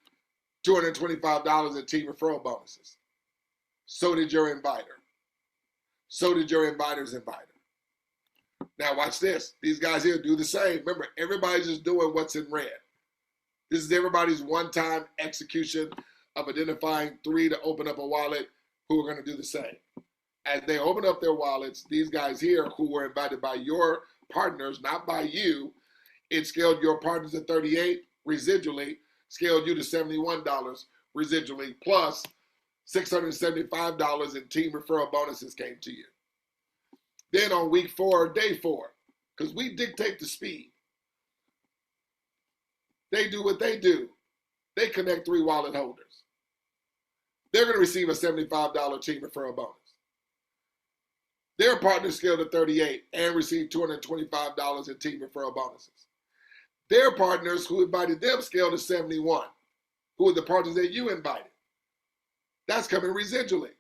$225 in team referral bonuses. So did your inviter. So did your inviter's inviter. Now watch this. These guys here do the same. Remember, everybody's just doing what's in red. This is everybody's one-time execution of identifying 3 to open up a wallet who are going to do the same. As they open up their wallets, these guys here who were invited by your partners, not by you, it scaled your partners to 38 residually, scaled you to $71 residually, plus $675 in team referral bonuses came to you. Then on week 4, day 4, because we dictate the speed, they do what they do. They connect 3 wallet holders. They're going to receive a $75 team referral bonus. Their partners scaled to 38 and received $225 in team referral bonuses. Their partners who invited them scaled to 71, who are the partners that you invited. That's coming residually,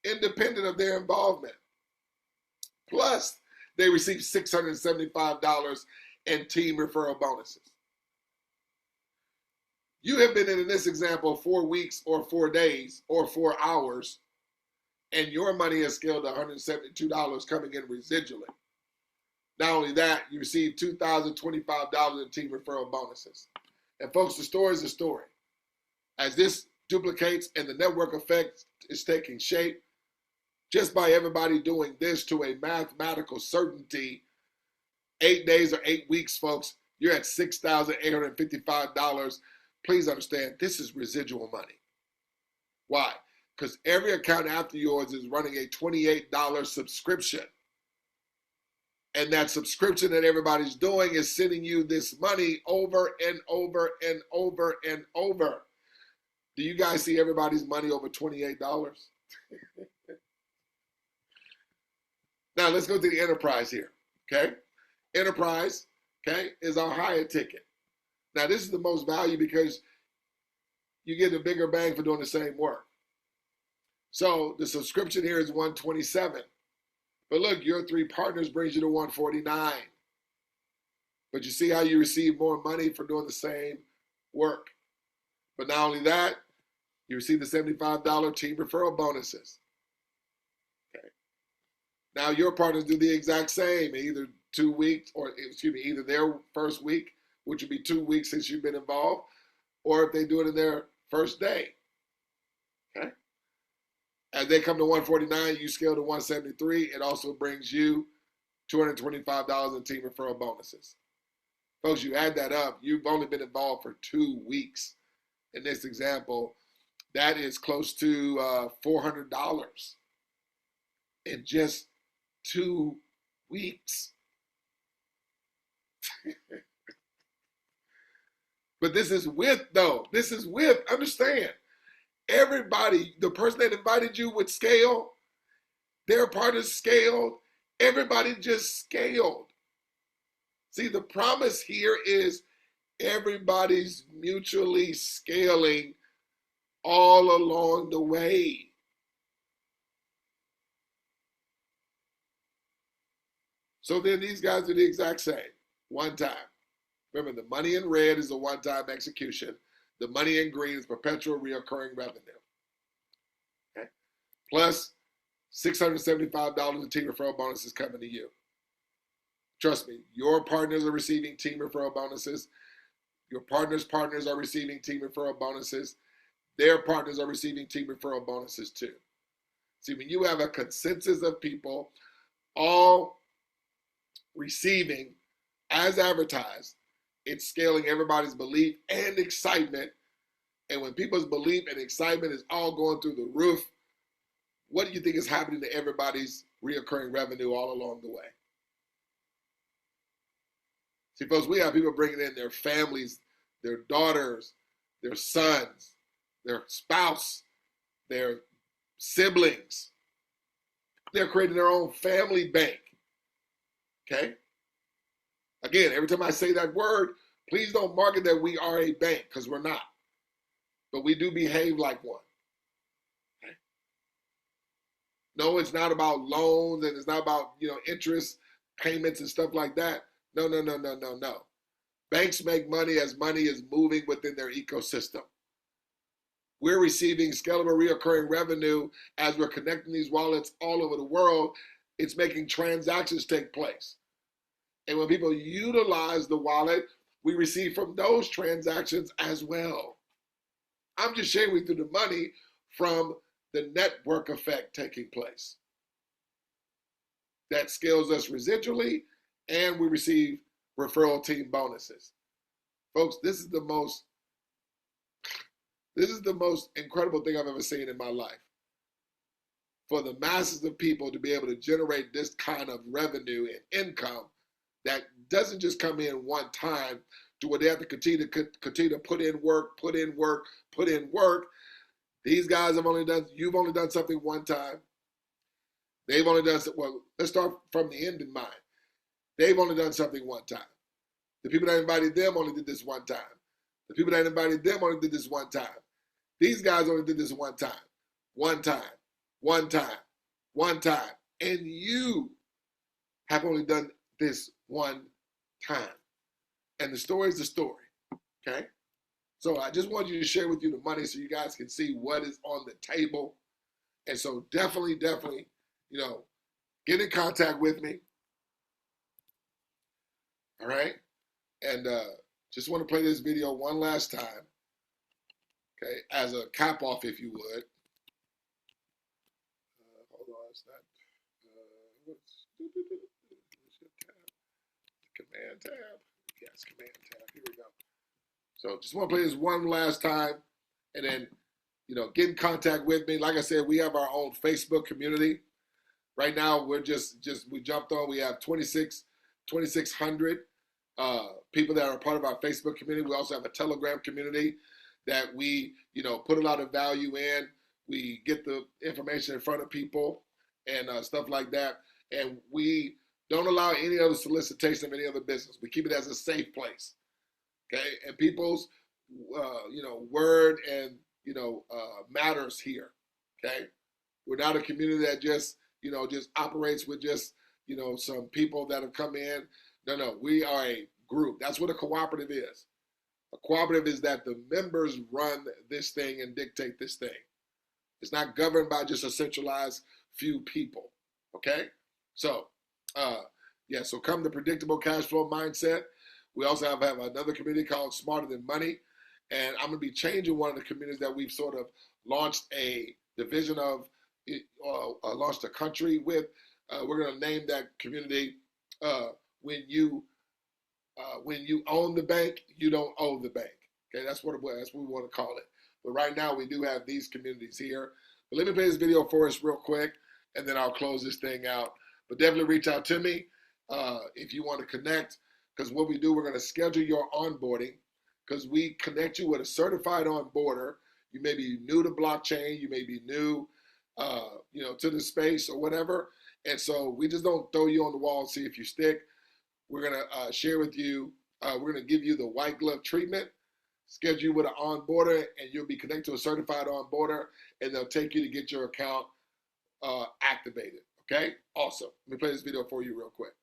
independent of their involvement. Plus, they received $675 in team referral bonuses. You have been in this example 4 weeks or 4 days or 4 hours, and your money is scaled to $172 coming in residually. Not only that, you receive $2,025 in team referral bonuses. And folks, the story is the story. As this duplicates and the network effect is taking shape, just by everybody doing this to a mathematical certainty, 8 days or 8 weeks, folks, you're at $6,855. Please understand, this is residual money. Why? Because every account after yours is running a $28 subscription. And that subscription that everybody's doing is sending you this money over and over and over and over. Do you guys see everybody's money over $28? Now let's go to the enterprise here, okay? Enterprise, okay, is our higher ticket. Now this is the most value because you get a bigger bang for doing the same work. So the subscription here is $127. But look, your 3 partners brings you to $149. But you see how you receive more money for doing the same work. But not only that, you receive the $75 team referral bonuses. Okay. Now your partners do the exact same, either 2 weeks, or either their first week, which would be 2 weeks since you've been involved, or if they do it in their first day. Okay. As they come to 149, you scale to 173. It also brings you $225 in team referral bonuses. Folks, you add that up, you've only been involved for 2 weeks. In this example, that is close to $400 in just 2 weeks. But this is with, understand, everybody, the person that invited you would scale, their partners scaled, everybody just scaled. See, the promise here is everybody's mutually scaling all along the way. So then these guys are the exact same, one time. Remember, the money in red is a one-time execution. The money in green is perpetual reoccurring revenue. Okay? Plus $675 in team referral bonuses coming to you. Trust me, your partners are receiving team referral bonuses. Your partners' partners are receiving team referral bonuses. Their partners are receiving team referral bonuses too. See, when you have a consensus of people all receiving as advertised, it's scaling everybody's belief and excitement. And when people's belief and excitement is all going through the roof, what do you think is happening to everybody's reoccurring revenue all along the way? See, folks, we have people bringing in their families, their daughters, their sons, their spouse, their siblings. They're creating their own family bank. Okay? Again, every time I say that word, Please don't market that we are a bank, because we're not. But we do behave like one. Okay? No, it's not about loans, and it's not about, interest payments and stuff like that. No, no, no, no, no, no. Banks make money as money is moving within their ecosystem. We're receiving scalable recurring revenue as we're connecting these wallets all over the world. It's making transactions take place. And when people utilize the wallet, we receive from those transactions as well. I'm just sharing with you the money from the network effect taking place. That scales us residually, and we receive referral team bonuses. Folks, this is the most incredible thing I've ever seen in my life. For the masses of people to be able to generate this kind of revenue and income that doesn't just come in one time to where they have to continue to put in work. These guys you've only done something one time. They've only done, well, let's start from the end in mind. They've only done something one time. The people that invited them only did this one time. The people that invited them only did this one time. These guys only did this one time. One time. And you have only done this one time. And the story is the story. Okay? So I just want you to share with you the money so you guys can see what is on the table. And so definitely, get in contact with me. All right? And just want to play this video one last time. Okay, as a cap off, if you would. Hold on, it's not. What's Command tab? Yes, Command tab. Here we go. So just want to play this one last time, and then, get in contact with me. Like I said, we have our own Facebook community. Right now, we jumped on. We have 2,600 people that are part of our Facebook community. We also have a Telegram community that we, put a lot of value in. We get the information in front of people and stuff like that. And we don't allow any other solicitation of any other business. We keep it as a safe place. Okay. And people's, word and, matters here. Okay. We're not a community that just operates with just, some people that have come in. No, we are a group. That's what a cooperative is. A cooperative is that the members run this thing and dictate this thing. It's not governed by just a centralized few people. Okay? So, so come the predictable cash flow mindset. We also have another community called Smarter Than Money. And I'm going to be changing one of the communities that we've sort of launched a division of, launched a country with. We're going to name that community when you own the bank, you don't owe the bank. Okay, that's what we want to call it. But right now we do have these communities here. But let me play this video for us real quick, and then I'll close this thing out. But definitely reach out to me if you want to connect, because what we do, we're going to schedule your onboarding, because we connect you with a certified onboarder. You may be new to blockchain, you may be new, to the space or whatever, and so we just don't throw you on the wall and see if you stick. We're going to share with you, we're going to give you the white glove treatment, schedule you with an onboarder, and you'll be connected to a certified onboarder, and they'll take you to get your account activated. Okay? Awesome. Let me play this video for you real quick.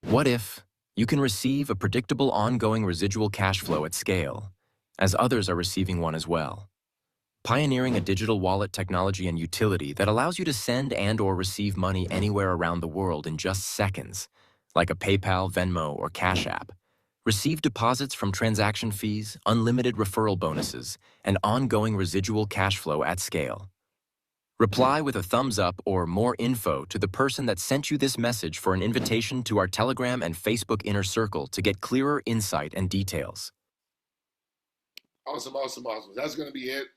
What if you can receive a predictable ongoing residual cash flow at scale, as others are receiving one as well? Pioneering a digital wallet technology and utility that allows you to send and/or receive money anywhere around the world in just seconds, like a PayPal, Venmo, or Cash App. Receive deposits from transaction fees, unlimited referral bonuses, and ongoing residual cash flow at scale. Reply with a thumbs up or more info to the person that sent you this message for an invitation to our Telegram and Facebook Inner Circle to get clearer insight and details. Awesome. That's going to be it.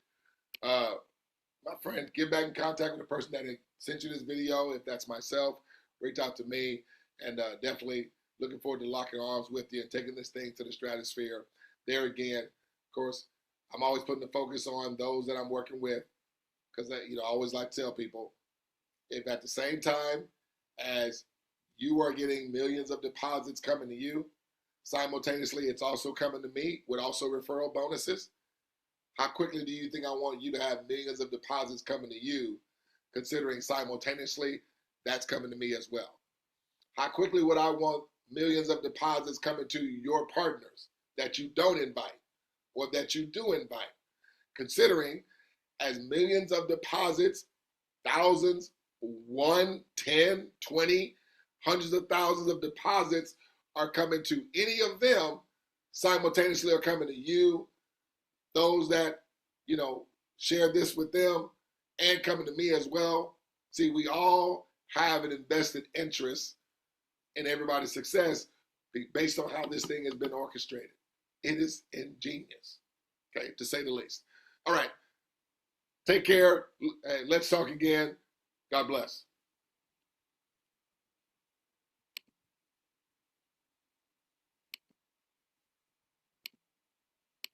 My friend, get back in contact with the person that sent you this video. If that's myself, reach out to me, and definitely looking forward to locking arms with you and taking this thing to the stratosphere. There again, of course, I'm always putting the focus on those that I'm working with, because I always like to tell people, if at the same time as you are getting millions of deposits coming to you, Simultaneously, it's also coming to me with also referral bonuses. How quickly do you think I want you to have millions of deposits coming to you, considering simultaneously that's coming to me as well? How quickly would I want millions of deposits coming to your partners that you don't invite or that you do invite? Considering as millions of deposits, thousands, 1, 10, 20, hundreds of thousands of deposits are coming to any of them, simultaneously are coming to you, those that, share this with them, and coming to me as well. See, we all have an invested interest in everybody's success based on how this thing has been orchestrated. It is ingenious, okay, to say the least. All right. Take care. Let's talk again. God bless.